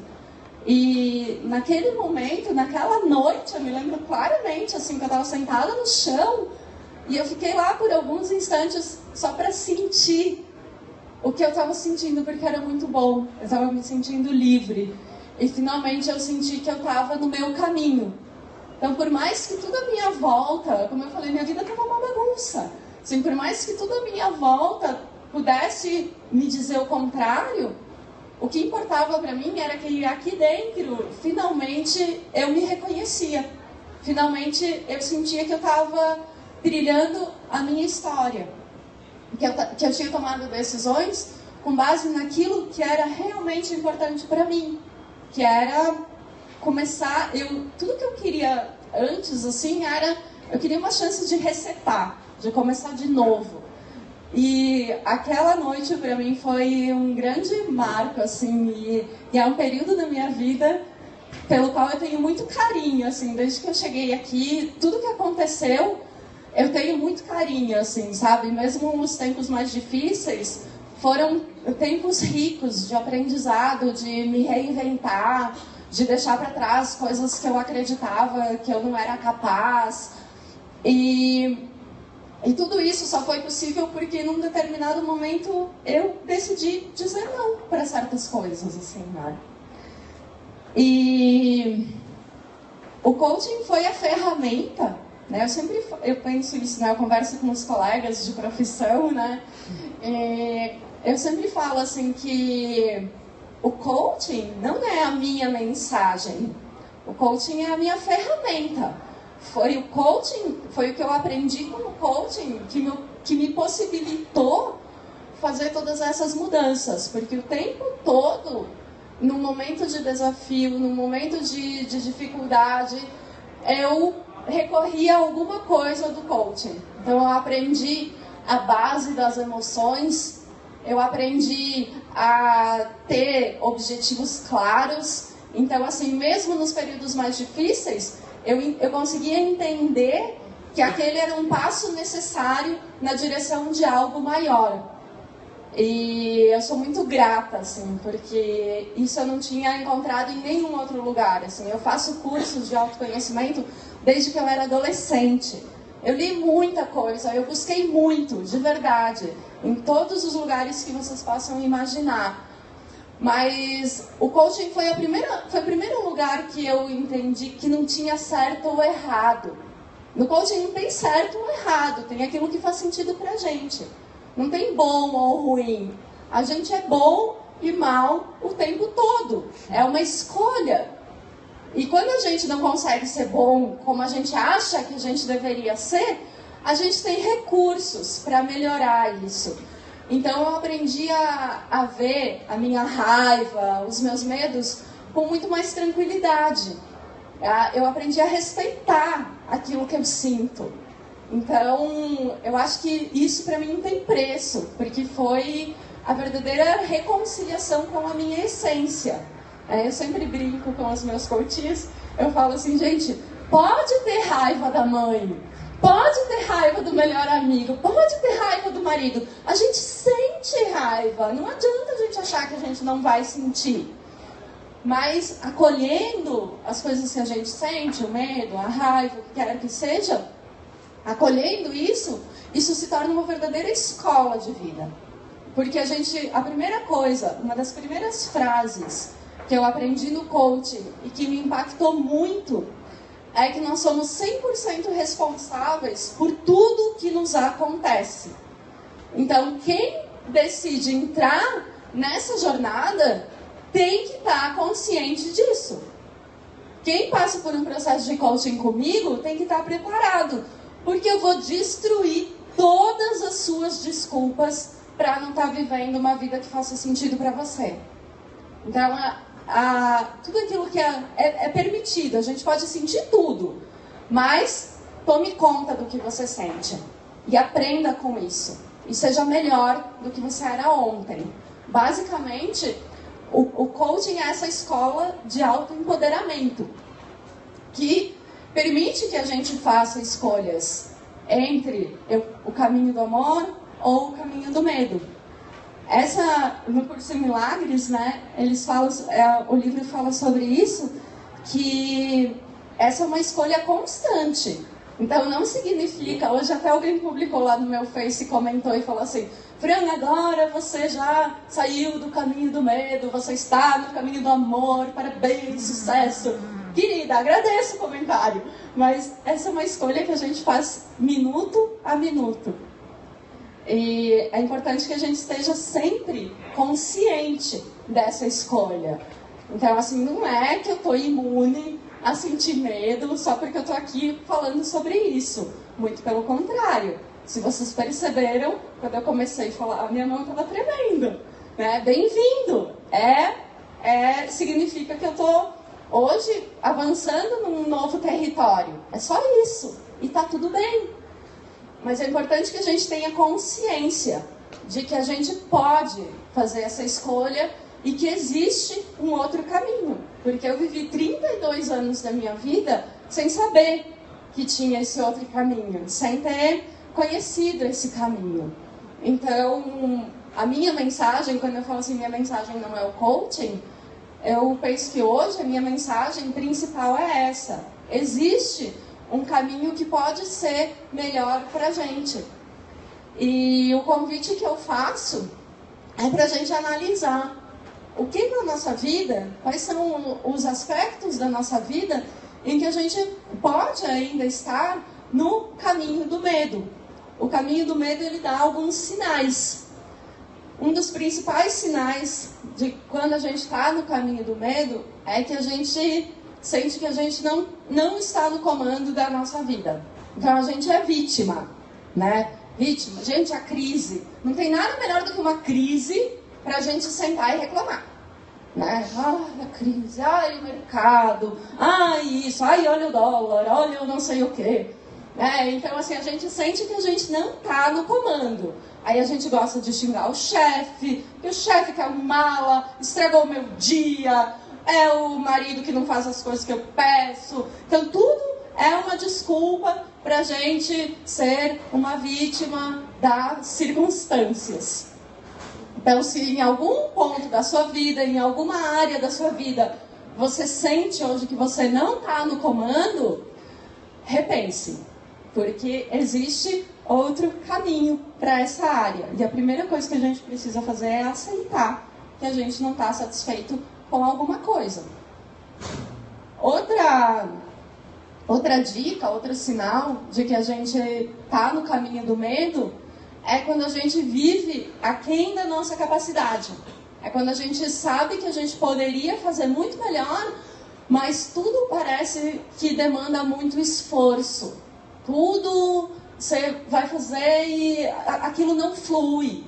E naquele momento, naquela noite, eu me lembro claramente, assim, que eu estava sentada no chão, e eu fiquei lá por alguns instantes só para sentir o que eu estava sentindo, porque era muito bom. Eu estava me sentindo livre. E finalmente eu senti que eu estava no meu caminho. Então, por mais que tudo à minha volta, como eu falei, minha vida estava uma bagunça. Assim, por mais que tudo à minha volta pudesse me dizer o contrário, o que importava para mim era que aqui dentro, finalmente, eu me reconhecia. Finalmente, eu sentia que eu estava trilhando a minha história. Que eu tinha tomado decisões com base naquilo que era realmente importante para mim. Que era começar... Tudo que eu queria antes, assim, era eu queria uma chance de resetar, de começar de novo. E aquela noite, para mim, foi um grande marco, assim, e é um período da minha vida pelo qual eu tenho muito carinho, assim, desde que eu cheguei aqui, tudo que aconteceu, eu tenho muito carinho, assim, sabe? Mesmo os tempos mais difíceis, foram tempos ricos de aprendizado, de me reinventar, de deixar para trás coisas que eu acreditava que eu não era capaz. E tudo isso só foi possível porque, num determinado momento, eu decidi dizer não para certas coisas, assim, né? E o coaching foi a ferramenta, né? Eu penso isso, né? Eu converso com os colegas de profissão, né? Eu sempre falo, assim, que o coaching não é a minha mensagem. O coaching é a minha ferramenta. Foi o coaching, foi o que eu aprendi com o coaching que me possibilitou fazer todas essas mudanças. Porque o tempo todo, num momento de desafio, num momento de dificuldade, eu recorria a alguma coisa do coaching. Então eu aprendi a base das emoções, eu aprendi a ter objetivos claros. Então, assim, mesmo nos períodos mais difíceis, eu conseguia entender que aquele era um passo necessário na direção de algo maior. E eu sou muito grata, assim, porque isso eu não tinha encontrado em nenhum outro lugar. Assim, eu faço cursos de autoconhecimento desde que eu era adolescente. Eu li muita coisa, eu busquei muito, de verdade, em todos os lugares que vocês possam imaginar. Mas o coaching foi o primeiro lugar que eu entendi que não tinha certo ou errado. No coaching não tem certo ou errado, tem aquilo que faz sentido pra gente. Não tem bom ou ruim. A gente é bom e mal o tempo todo. É uma escolha. E quando a gente não consegue ser bom como a gente acha que a gente deveria ser, a gente tem recursos para melhorar isso. Então eu aprendi a ver a minha raiva, os meus medos, com muito mais tranquilidade. Eu aprendi a respeitar aquilo que eu sinto. Então, eu acho que isso para mim não tem preço, porque foi a verdadeira reconciliação com a minha essência. Eu sempre brinco com os meus coaches, eu falo assim, gente, pode ter raiva da mãe, pode ter raiva do melhor amigo, pode ter raiva do marido. A gente sente raiva, não adianta a gente achar que a gente não vai sentir. Mas acolhendo as coisas que a gente sente, o medo, a raiva, o que quer que seja, acolhendo isso se torna uma verdadeira escola de vida. Porque a primeira coisa, uma das primeiras frases que eu aprendi no coaching e que me impactou muito, é que nós somos 100% responsáveis por tudo que nos acontece. Então, quem decide entrar nessa jornada tem que estar consciente disso. Quem passa por um processo de coaching comigo tem que estar preparado, porque eu vou destruir todas as suas desculpas para não estar vivendo uma vida que faça sentido para você. Então, tudo aquilo que é permitido, a gente pode sentir tudo, mas tome conta do que você sente e aprenda com isso. E seja melhor do que você era ontem. Basicamente, o coaching é essa escola de autoempoderamento que permite que a gente faça escolhas entre o caminho do amor ou o caminho do medo. No Curso em Milagres, né, eles falam, o livro fala sobre isso, que essa é uma escolha constante. Então não significa, hoje até alguém publicou lá no meu Face, comentou e falou assim, Fran, agora você já saiu do caminho do medo, você está no caminho do amor, parabéns, sucesso. Querida, agradeço o comentário, mas essa é uma escolha que a gente faz minuto a minuto. E é importante que a gente esteja sempre consciente dessa escolha. Então, assim, não é que eu estou imune a sentir medo só porque eu estou aqui falando sobre isso. Muito pelo contrário. Se vocês perceberam, quando eu comecei a falar, a minha mão estava tremendo. Né? Bem-vindo! Significa que eu estou hoje avançando num novo território. É só isso. e tá tudo bem. Mas é importante que a gente tenha consciência de que a gente pode fazer essa escolha e que existe um outro caminho. Porque eu vivi 32 anos da minha vida sem saber que tinha esse outro caminho, sem ter conhecido esse caminho. Então, a minha mensagem, quando eu falo assim, minha mensagem não é o coaching, eu penso que hoje a minha mensagem principal é essa. Existe um caminho que pode ser melhor para a gente. E o convite que eu faço é para a gente analisar o que na nossa vida, quais são os aspectos da nossa vida em que a gente pode ainda estar no caminho do medo. O caminho do medo, ele dá alguns sinais. Um dos principais sinais de quando a gente está no caminho do medo é que a gente sente que a gente não está no comando da nossa vida. Então a gente é vítima, né? Vítima. Gente, a crise. Não tem nada melhor do que uma crise para a gente sentar e reclamar. Né? Ai, a crise, ai, o mercado, ai, isso, ai, olha o dólar, olha o não sei o quê. Então, assim, a gente sente que a gente não está no comando. Aí a gente gosta de xingar o chefe, que o chefe que é um mala, estragou o meu dia, é o marido que não faz as coisas que eu peço. Então, tudo é uma desculpa para a gente ser uma vítima das circunstâncias. Então, se em algum ponto da sua vida, em alguma área da sua vida, você sente hoje que você não está no comando, repense. Porque existe outro caminho para essa área. E a primeira coisa que a gente precisa fazer é aceitar que a gente não está satisfeito com alguma coisa. Outra dica, outro sinal de que a gente está no caminho do medo é quando a gente vive aquém da nossa capacidade. É quando a gente sabe que a gente poderia fazer muito melhor, mas tudo parece que demanda muito esforço. Tudo você vai fazer e aquilo não flui.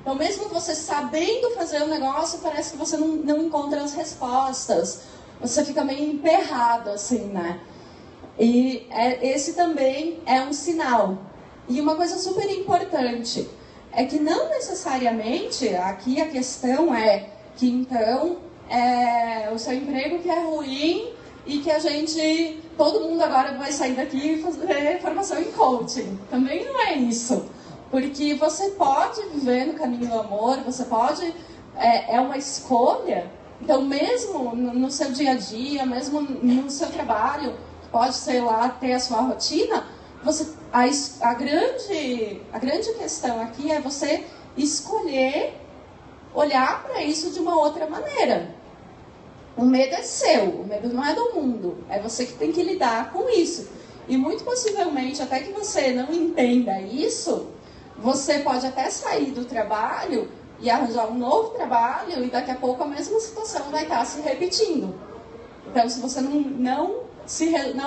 Então, mesmo você sabendo fazer o negócio, parece que você não encontra as respostas. Você fica meio emperrado, assim, né? E esse também é um sinal. E uma coisa super importante é que não necessariamente, aqui a questão é que então o seu emprego que é ruim e que todo mundo agora vai sair daqui e fazer formação em coaching. Também não é isso. Porque você pode viver no caminho do amor, você pode, é uma escolha. Então mesmo no seu dia a dia, mesmo no seu trabalho, pode, sei lá, ter a sua rotina, a grande questão aqui é você escolher olhar para isso de uma outra maneira. O medo é seu, o medo não é do mundo, é você que tem que lidar com isso. E muito possivelmente, até que você não entenda isso, você pode até sair do trabalho e arranjar um novo trabalho e daqui a pouco a mesma situação vai estar se repetindo. Então, se você não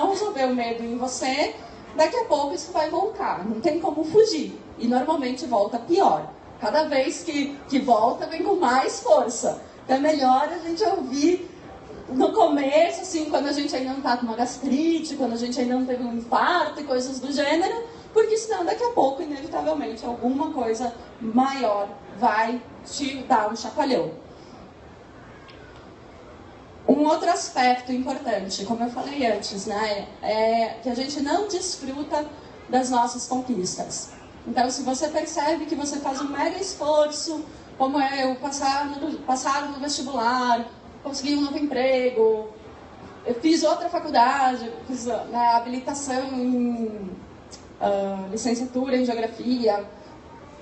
resolver o medo em você, daqui a pouco isso vai voltar, não tem como fugir. E normalmente volta pior. Cada vez que volta, vem com mais força. Então é melhor a gente ouvir no começo, assim, quando a gente ainda não está com uma gastrite, quando a gente ainda não teve um infarto e coisas do gênero, porque senão daqui a pouco, inevitavelmente, alguma coisa maior vai te dar um chacoalhão. Um outro aspecto importante, como eu falei antes, né, é que a gente não desfruta das nossas conquistas. Então, se você percebe que você faz um mega esforço, como é eu passar no vestibular, conseguir um novo emprego, eu fiz outra faculdade, fiz habilitação em licenciatura em geografia,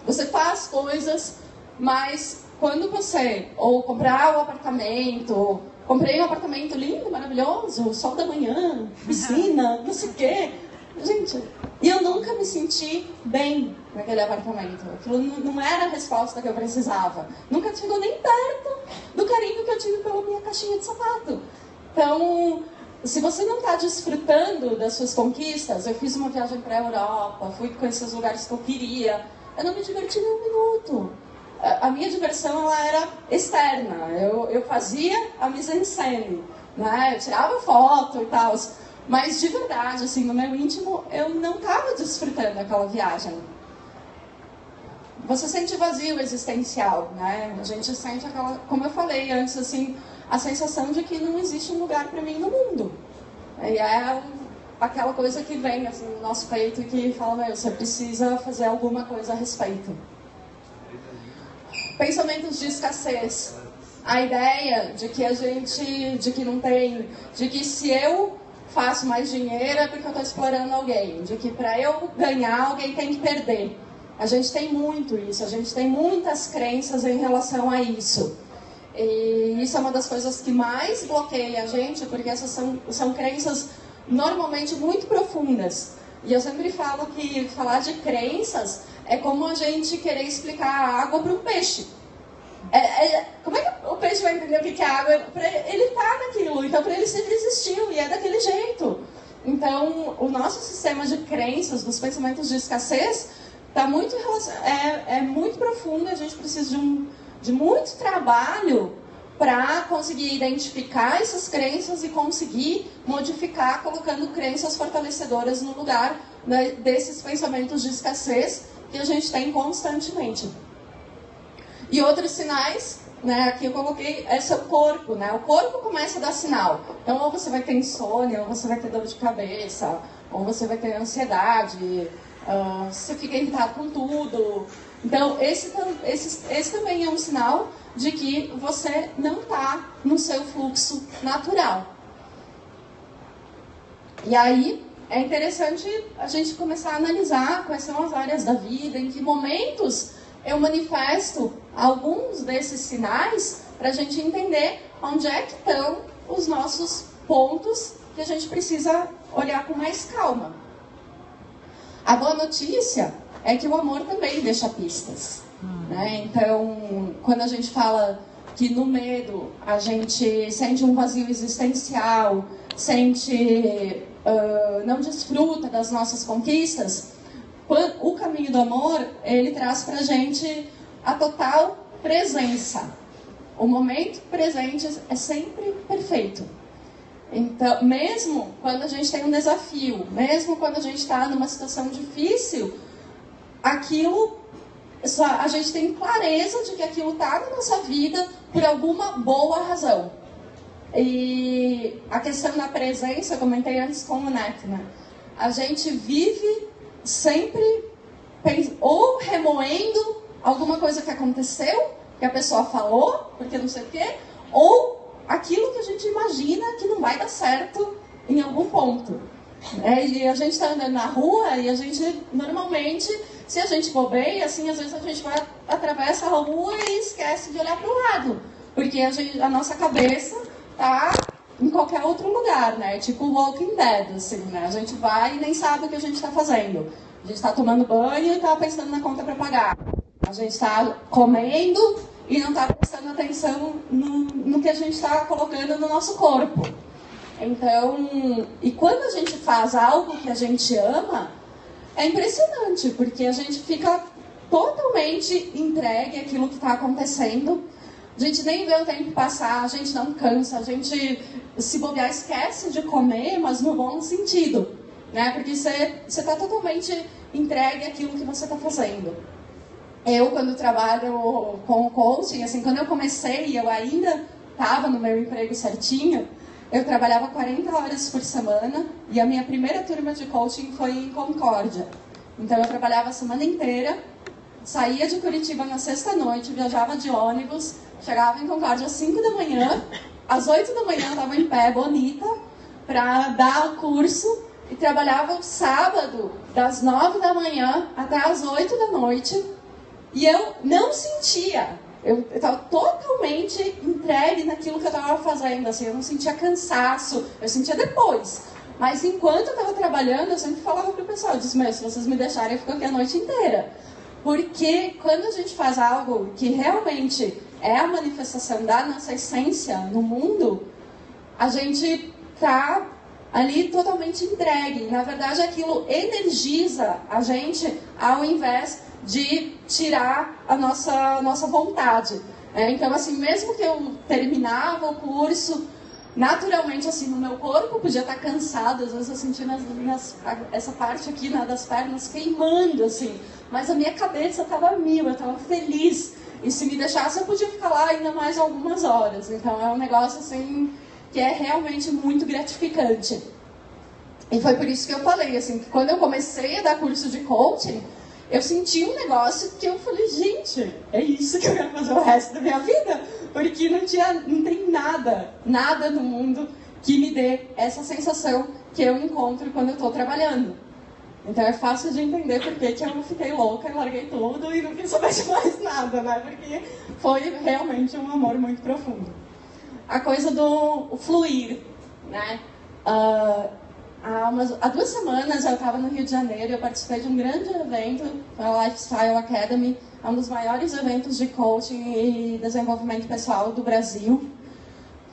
você faz coisas, mas quando você, ou comprar um apartamento, comprei um apartamento lindo, maravilhoso, sol da manhã, piscina, não sei o quê. Gente, e eu nunca me senti bem naquele apartamento. Aquilo não era a resposta que eu precisava. Nunca chegou nem perto do carinho que eu tive pela minha caixinha de sapato. Então, se você não está desfrutando das suas conquistas, eu fiz uma viagem para a Europa, fui conhecer os lugares que eu queria, eu não me diverti nem um minuto. A minha diversão ela era externa, eu fazia a mise-en-scène, né? Eu tirava foto e tal, Mas, de verdade, assim, no meu íntimo, eu não estava desfrutando aquela viagem. Você sente vazio existencial, né? A gente sente aquela, como eu falei antes, assim, a sensação de que não existe um lugar para mim no mundo. E é aquela coisa que vem assim, no nosso peito e que fala, meu, você precisa fazer alguma coisa a respeito. Pensamentos de escassez. A ideia de que a gente, de que não tem, de que se eu faço mais dinheiro é porque eu estou explorando alguém, de que para eu ganhar alguém tem que perder. A gente tem muito isso, a gente tem muitas crenças em relação a isso. E isso é uma das coisas que mais bloqueia a gente, porque essas são crenças normalmente muito profundas. E eu sempre falo que falar de crenças é como a gente querer explicar a água para um peixe. Como é que o peixe vai entender o que é água? Ele está naquilo, então para ele sempre existiu e é daquele jeito. Então, o nosso sistema de crenças, dos pensamentos de escassez, tá muito muito profundo. A gente precisa de muito trabalho para conseguir identificar essas crenças e conseguir modificar, colocando crenças fortalecedoras no lugar, né, desses pensamentos de escassez que a gente tem constantemente. E outros sinais, né, aqui eu coloquei, é seu corpo, né? O corpo começa a dar sinal. Então, ou você vai ter insônia, ou você vai ter dor de cabeça, ou você vai ter ansiedade, você fica irritado com tudo. Então, esse também é um sinal de que você não está no seu fluxo natural. E aí, é interessante a gente começar a analisar quais são as áreas da vida, em que momentos eu manifesto alguns desses sinais para a gente entender onde é que estão os nossos pontos que a gente precisa olhar com mais calma. A boa notícia é que o amor também deixa pistas, né? Então, quando a gente fala que no medo a gente sente um vazio existencial, não desfruta das nossas conquistas, o caminho do amor, ele traz pra gente a total presença. O momento presente é sempre perfeito. Então, mesmo quando a gente tem um desafio, mesmo quando a gente está numa situação difícil, a gente tem clareza de que aquilo está na nossa vida por alguma boa razão. E a questão da presença, eu comentei antes com o Neto, né? A gente vive sempre ou remoendo alguma coisa que aconteceu, que a pessoa falou, porque não sei o quê, ou aquilo que a gente imagina que não vai dar certo em algum ponto. E a gente está andando na rua e a gente, normalmente, se a gente bobeia, assim, às vezes a gente atravessa a rua e esquece de olhar para o lado, porque a nossa cabeça está em qualquer outro lugar, né? Tipo Walking Dead, assim, né? A gente vai e nem sabe o que a gente está fazendo. A gente está tomando banho e está pensando na conta para pagar. A gente está comendo e não está prestando atenção no que a gente está colocando no nosso corpo. Então, e quando a gente faz algo que a gente ama, é impressionante, porque a gente fica totalmente entregue àquilo que está acontecendo. A gente nem vê o tempo passar, a gente não cansa, a gente, se bobear, esquece de comer, mas no bom sentido, né? Porque você está totalmente entregue àquilo que você está fazendo. Eu, quando trabalho com o coaching, assim, quando eu comecei, eu ainda estava no meu emprego certinho, eu trabalhava 40 horas por semana e a minha primeira turma de coaching foi em Concórdia. Então, eu trabalhava a semana inteira, saía de Curitiba na sexta-noite, viajava de ônibus, chegava em Concórdia às 5 da manhã, às 8 da manhã eu estava em pé, bonita, para dar o curso, e trabalhava o sábado, das 9 da manhã até às 8 da noite, e eu não sentia, eu estava totalmente entregue naquilo que eu estava fazendo, assim, eu não sentia cansaço, eu sentia depois. Mas enquanto eu estava trabalhando, eu sempre falava para o pessoal, eu disse, meu, se vocês me deixarem, eu fico aqui a noite inteira. Porque quando a gente faz algo que realmente é a manifestação da nossa essência no mundo, a gente está ali totalmente entregue. Na verdade, aquilo energiza a gente ao invés de tirar a nossa vontade. Então, assim, mesmo que eu terminava o curso, naturalmente, assim, no meu corpo, podia estar cansado, às vezes eu sentia essa parte aqui, né, das pernas queimando, assim, mas a minha cabeça estava mil, eu estava feliz, e se me deixasse eu podia ficar lá ainda mais algumas horas, então é um negócio, assim, que é realmente muito gratificante. E foi por isso que eu falei, assim, que quando eu comecei a dar curso de coaching, eu senti um negócio que eu falei, gente, é isso que eu quero fazer o resto da minha vida, porque não tem nada no mundo que me dê essa sensação que eu encontro quando eu estou trabalhando. Então é fácil de entender por que eu fiquei louca e larguei tudo e não quis saber de mais nada, né? Porque foi realmente um amor muito profundo. A coisa do fluir, né? Há 2 semanas eu estava no Rio de Janeiro e eu participei de um grande evento, a Lifestyle Academy, é um dos maiores eventos de coaching e desenvolvimento pessoal do Brasil,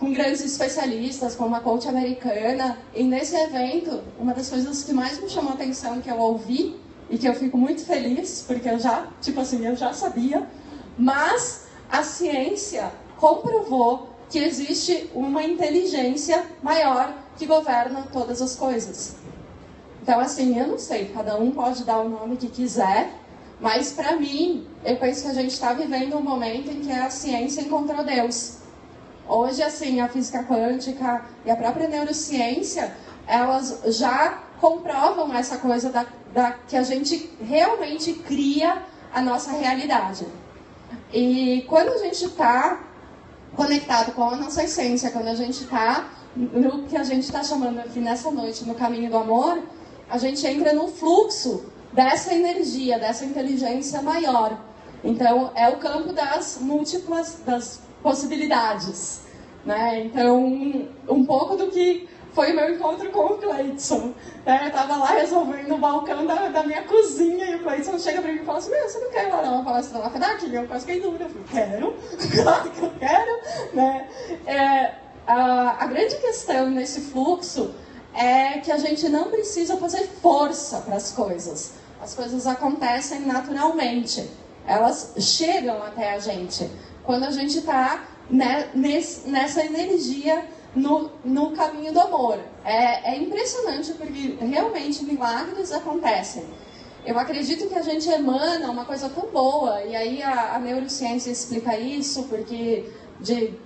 com grandes especialistas, como a coach americana. E nesse evento, uma das coisas que mais me chamou a atenção, que eu ouvi, e que eu fico muito feliz, porque eu já sabia, mas a ciência comprovou que existe uma inteligência maior que governa todas as coisas. Então, assim, eu não sei, cada um pode dar o nome que quiser, mas para mim, eu penso que a gente está vivendo um momento em que a ciência encontrou Deus. Hoje, assim, a física quântica e a própria neurociência, elas já comprovam essa coisa que a gente realmente cria a nossa realidade. E quando a gente está conectado com a nossa essência, quando a gente está no que a gente está chamando aqui nessa noite, no caminho do amor, a gente entra no fluxo dessa energia, dessa inteligência maior. Então, é o campo das múltiplas, das possibilidades, né? Então, um pouco do que foi o meu encontro com o Cleidson. Eu estava lá resolvendo o balcão da minha cozinha e o Cleidson chega para mim e fala assim, você não quer ir lá dar uma palestra lá FEDAC? Eu quase fiquei dura. Eu falei, quero, claro que eu quero, né? A grande questão nesse fluxo é que a gente não precisa fazer força para as coisas. As coisas acontecem naturalmente. Elas chegam até a gente. Quando a gente está nessa energia no caminho do amor. É impressionante porque realmente milagres acontecem. Eu acredito que a gente emana uma coisa tão boa, e aí a neurociência explica isso, porque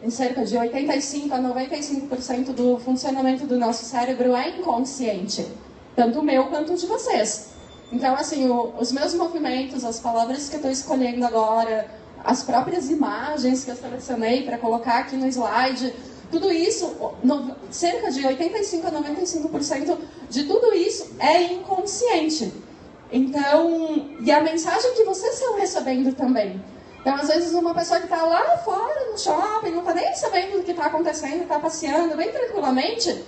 em cerca de 85% a 95% do funcionamento do nosso cérebro é inconsciente, tanto o meu quanto o de vocês. Então, assim, os meus movimentos, as palavras que eu estou escolhendo agora, as próprias imagens que eu selecionei para colocar aqui no slide, tudo isso, cerca de 85% a 95% de tudo isso é inconsciente. Então, e a mensagem que vocês estão recebendo também. Então, às vezes, uma pessoa que está lá fora no shopping, não está nem sabendo do que está acontecendo, está passeando bem tranquilamente,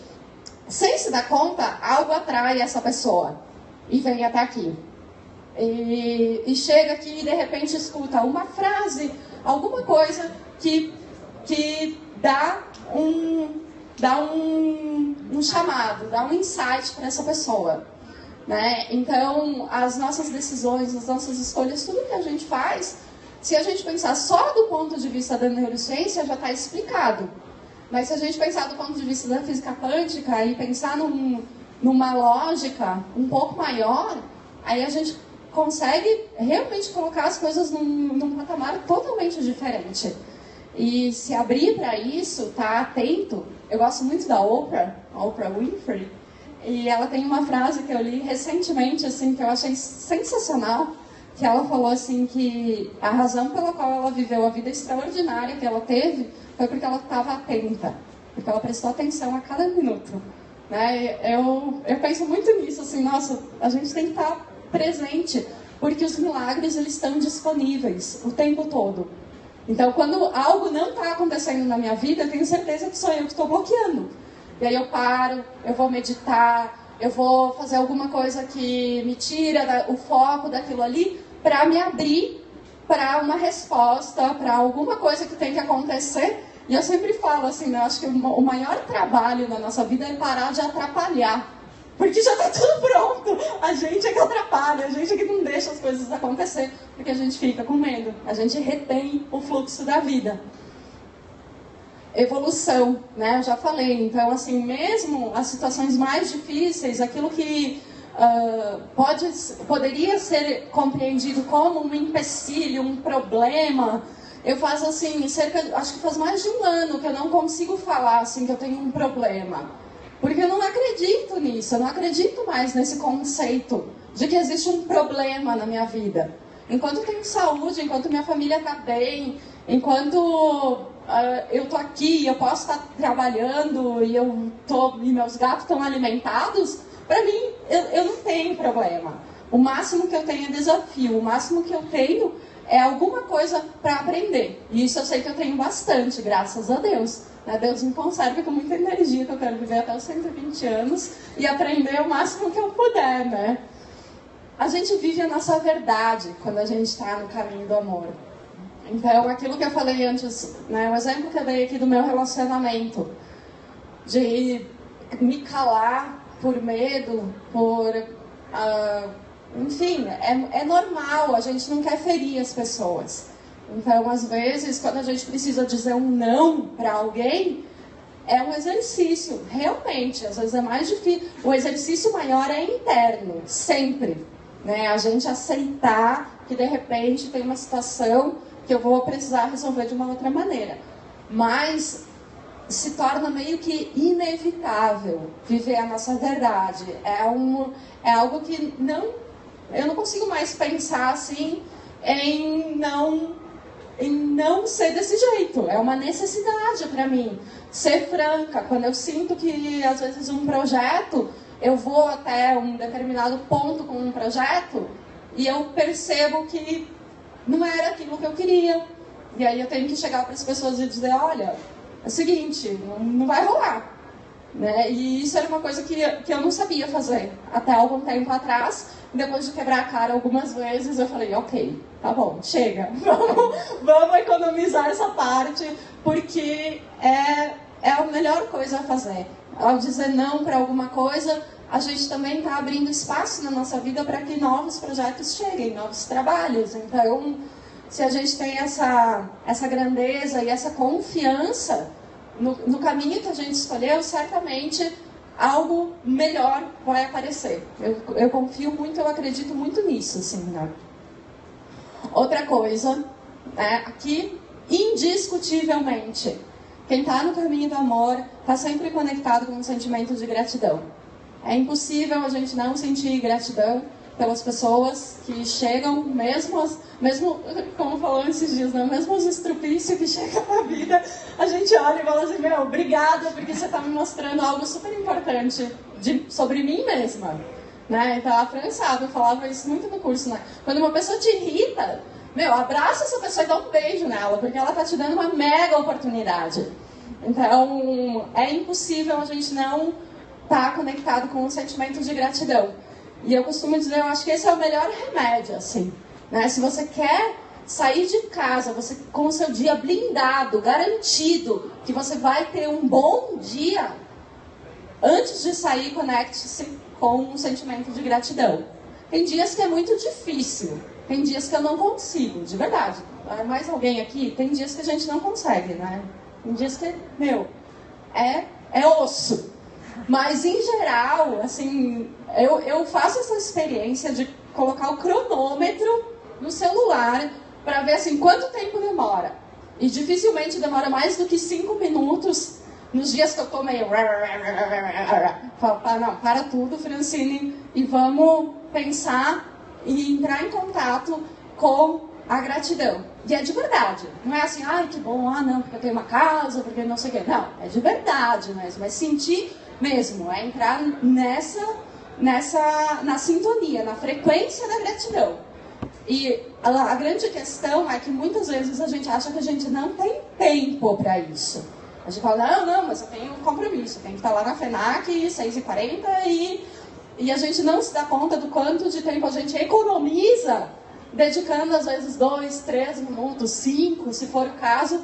sem se dar conta, algo atrai essa pessoa e vem até aqui. E chega aqui e, de repente, escuta uma frase, alguma coisa que dá um chamado, dá um insight para essa pessoa, né? Então, as nossas decisões, as nossas escolhas, tudo que a gente faz, se a gente pensar só do ponto de vista da neurociência, já está explicado. Mas se a gente pensar do ponto de vista da física quântica e pensar numa lógica um pouco maior, aí a gente consegue realmente colocar as coisas num patamar totalmente diferente. E se abrir para isso, tá atento. Eu gosto muito da Oprah Winfrey, e ela tem uma frase que eu li recentemente, assim, que eu achei sensacional, que ela falou assim que a razão pela qual ela viveu a vida extraordinária que ela teve foi porque ela estava atenta, porque ela prestou atenção a cada minuto, né? Eu penso muito nisso, assim, nossa, a gente tem que estar presente, porque os milagres, eles estão disponíveis o tempo todo. Então, quando algo não está acontecendo na minha vida, eu tenho certeza que sou eu que estou bloqueando. E aí eu paro, eu vou meditar, eu vou fazer alguma coisa que me tira o foco daquilo ali para me abrir para uma resposta, para alguma coisa que tem que acontecer. E eu sempre falo assim, né, eu acho que o maior trabalho na nossa vida é parar de atrapalhar. Porque já está tudo pronto. A gente é que atrapalha, a gente é que não deixa as coisas acontecer, porque a gente fica com medo, a gente retém o fluxo da vida. evolução, né? Eu já falei. Então, assim, mesmo as situações mais difíceis, aquilo que poderia ser compreendido como um empecilho, um problema, eu faço assim, acho que faz mais de um ano que eu não consigo falar assim que eu tenho um problema. Porque eu não acredito nisso, eu não acredito mais nesse conceito de que existe um problema na minha vida. Enquanto eu tenho saúde, enquanto minha família está bem, enquanto eu estou aqui, eu posso estar trabalhando e meus gatos estão alimentados, para mim, eu não tenho problema. O máximo que eu tenho é desafio, o máximo que eu tenho é alguma coisa para aprender. E isso eu sei que eu tenho bastante, graças a Deus. Deus me conserva com muita energia, que eu quero viver até os 120 anos e aprender o máximo que eu puder, né? A gente vive a nossa verdade quando a gente está no caminho do amor. Então, aquilo que eu falei antes, né, o exemplo que eu dei aqui do meu relacionamento, de me calar por medo, enfim, é normal, a gente não quer ferir as pessoas. Então, às vezes, quando a gente precisa dizer um não para alguém, é um exercício, realmente, às vezes é mais difícil. O exercício maior é interno, sempre. Né? A gente aceitar que, de repente, tem uma situação que eu vou precisar resolver de uma outra maneira. Mas se torna meio que inevitável viver a nossa verdade. É algo que eu não consigo mais pensar assim em não ser desse jeito. É uma necessidade para mim ser franca. Quando eu sinto que, às vezes, um projeto, eu vou até um determinado ponto com um projeto e eu percebo que não era aquilo que eu queria. E aí eu tenho que chegar para as pessoas e dizer, olha, é o seguinte, não vai rolar. Né? E isso era uma coisa que eu não sabia fazer até algum tempo atrás. Depois de quebrar a cara algumas vezes, eu falei, ok, tá bom, chega. Vamos economizar essa parte, porque é a melhor coisa a fazer. Ao dizer não para alguma coisa, a gente também está abrindo espaço na nossa vida para que novos projetos cheguem, novos trabalhos. Então, se a gente tem essa grandeza e essa confiança no caminho que a gente escolheu, certamente algo melhor vai aparecer. Eu confio muito, eu acredito muito nisso, assim, né? Outra coisa, né, aqui, indiscutivelmente, quem está no caminho do amor está sempre conectado com um sentimento de gratidão. É impossível a gente não sentir gratidão pelas pessoas que chegam, mesmo como falou esses dias, né? Mesmo os estrupícios que chegam na vida, a gente olha e fala assim, meu, obrigada, porque você está me mostrando algo super importante sobre mim mesma. Né? Então a Fran sabe, eu falava isso muito no curso, né? Quando uma pessoa te irrita, meu, abraça essa pessoa e dá um beijo nela, porque ela está te dando uma mega oportunidade. Então, é impossível a gente não estar conectado com um sentimento de gratidão. E eu costumo dizer, eu acho que esse é o melhor remédio, assim. Né? Se você quer sair de casa, com o seu dia blindado, garantido, que você vai ter um bom dia, antes de sair, conecte-se com um sentimento de gratidão. Tem dias que é muito difícil, tem dias que eu não consigo, de verdade. Mais alguém aqui? Tem dias que a gente não consegue, né? Tem dias que, meu, é osso. Mas, em geral, assim, eu faço essa experiência de colocar o cronômetro no celular para ver, assim, quanto tempo demora. E dificilmente demora mais do que 5 minutos nos dias que eu tô meio... Falo, não, para tudo, Francine, e vamos pensar e entrar em contato com a gratidão. E é de verdade. Não é assim, ai, que bom, não, porque eu tenho uma casa, porque não sei o quê. Não, é de verdade mesmo. É sentir mesmo, é entrar na sintonia, na frequência da gratidão. E a grande questão é que muitas vezes a gente acha que a gente não tem tempo para isso. A gente fala, não, mas eu tenho um compromisso, eu tenho que estar lá na FENAC 6h40 e a gente não se dá conta do quanto de tempo a gente economiza, dedicando às vezes 2, 3 minutos, 5, se for o caso,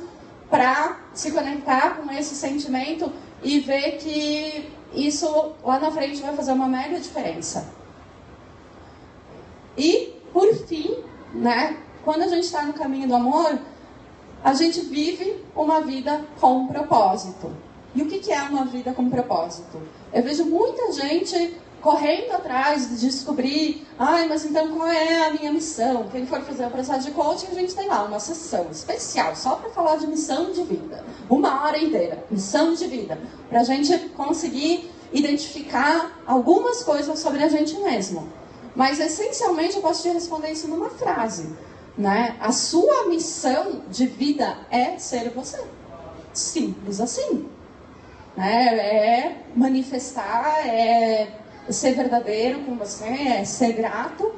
para se conectar com esse sentimento e ver que isso lá na frente vai fazer uma mega diferença. E, por fim, né, quando a gente está no caminho do amor, a gente vive uma vida com propósito. E o que é uma vida com propósito? Eu vejo muita gente correndo atrás de descobrir, mas então qual é a minha missão? Quem for fazer o processo de coaching, a gente tem lá uma sessão especial, só para falar de missão de vida. 1 hora inteira, missão de vida. Para a gente conseguir identificar algumas coisas sobre a gente mesmo. Mas, essencialmente, eu posso te responder isso numa frase, né? A sua missão de vida é ser você. Simples assim. É manifestar, é ser verdadeiro com você, é ser grato.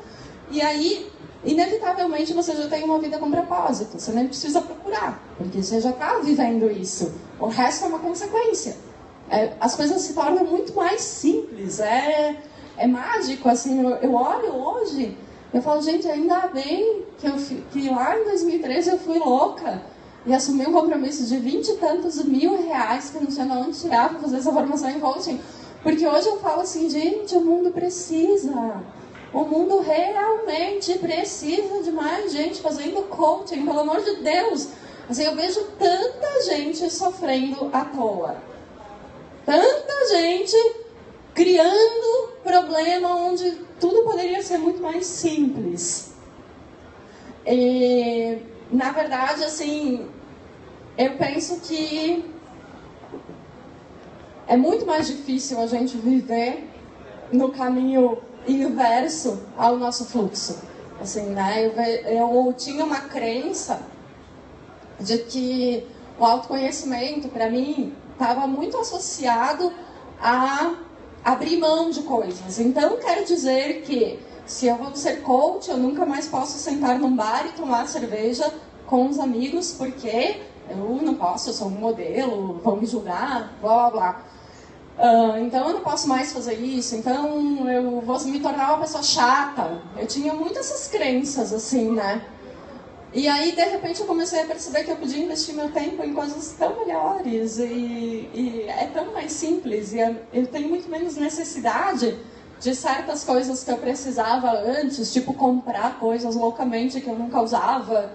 E aí, inevitavelmente, você já tem uma vida com propósito. Você nem precisa procurar, porque você já está vivendo isso. O resto é uma consequência. As coisas se tornam muito mais simples. É mágico, assim. Eu olho hoje, eu falo, gente, ainda bem que lá em 2013 eu fui louca e assumi um compromisso de 20 e tantos mil reais que eu não tinha de onde tirar para fazer essa formação em coaching. Porque hoje eu falo assim, gente, o mundo precisa. O mundo realmente precisa de mais gente fazendo coaching, pelo amor de Deus. Assim, eu vejo tanta gente sofrendo à toa. Tanta gente criando problema onde tudo poderia ser muito mais simples. E, na verdade, assim, eu penso que é muito mais difícil a gente viver no caminho inverso ao nosso fluxo. Assim, né? Eu tinha uma crença de que o autoconhecimento, para mim, estava muito associado a abrir mão de coisas. Então, quero dizer que se eu vou ser coach, eu nunca mais posso sentar num bar e tomar cerveja com os amigos, porque eu não posso, eu sou um modelo, vão me julgar, blá blá blá. Então eu não posso mais fazer isso, então eu vou me tornar uma pessoa chata. Eu tinha muitas essas crenças, assim, né? E aí, de repente, eu comecei a perceber que eu podia investir meu tempo em coisas tão melhores e é tão mais simples. E eu tenho muito menos necessidade de certas coisas que eu precisava antes, tipo comprar coisas loucamente que eu nunca usava.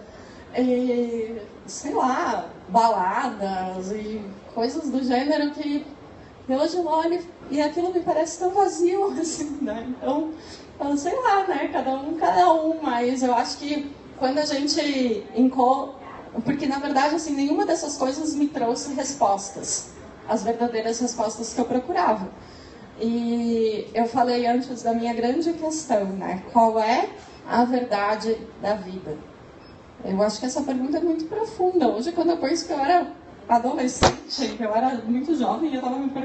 E, sei lá, baladas e coisas do gênero que hoje eu olho e aquilo me parece tão vazio, assim, né? Então, sei lá, né? Cada um, mas eu acho que quando a gente porque na verdade, assim, nenhuma dessas coisas me trouxe respostas, as verdadeiras respostas que eu procurava. E eu falei antes da minha grande questão, né? Qual é a verdade da vida? Eu acho que essa pergunta é muito profunda. Hoje, quando eu penso que eu era adolescente, que eu era muito jovem, eu estava me perguntando